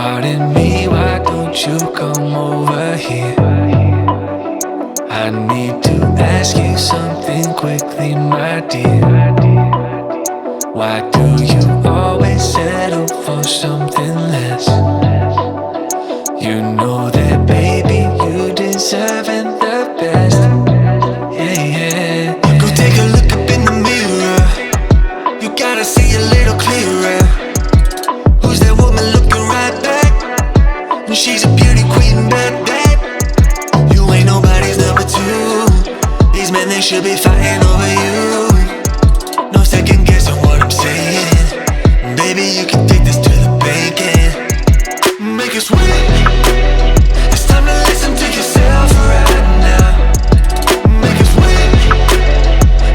Pardon me, why don't you come over here? I need to ask you something quickly, my dear. Why do you always settle for something less? You know that, baby, you deserving the best. Yeah, yeah. Go take a look up in the mirror. You gotta see a little clearer. Who's that woman looking right back? She's a beauty queen, bad. You ain't nobody's number two. These men, they should be fighting over you. No second guessing what I'm saying. Baby, you can take this to the bank and make it sweet. It's time to listen to yourself right now. Make it sweet.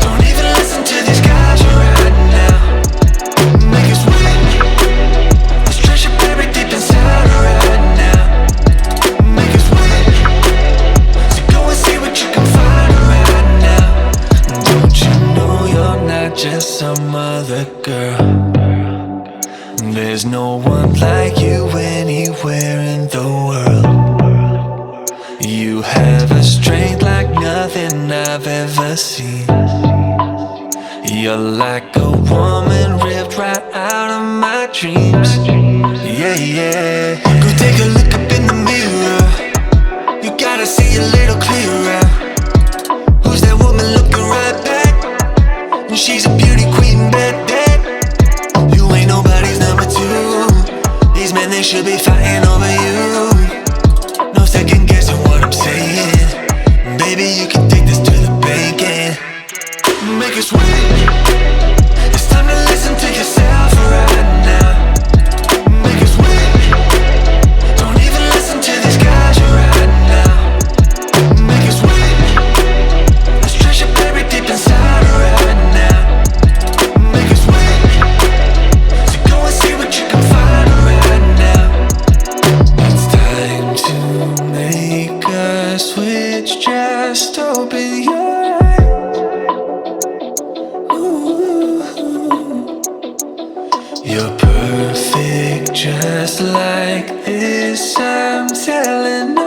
Don't even listen to these guys right now. Make it sweet. Let's treasure buried deep inside right now. Make it sweet. So go and see what you can find right now. Don't you know you're not just some other girl? There's no one like you anywhere in the world. You have a strength like nothing I've ever seen. You're like a woman ripped right out of my dreams. Yeah, yeah. Go take a look up in the mirror. You gotta see a little clearer. Who's that woman looking right back? She's a beauty queen, bad. You ain't nobody's number two. These men, they should be fighting over you. No second guessing what I'm saying. Baby, you can take this to the bank and make it sweet. It's time to listen to yourself right now. Make it sweet. Don't even listen to these guys right now. Make it sweet. Let's treasure buried deep inside right now. Make it sweet. So go and see what you can find right now. It's time to make a switch. Just open your eyes. Ooh. You're perfect just like this, I'm telling you.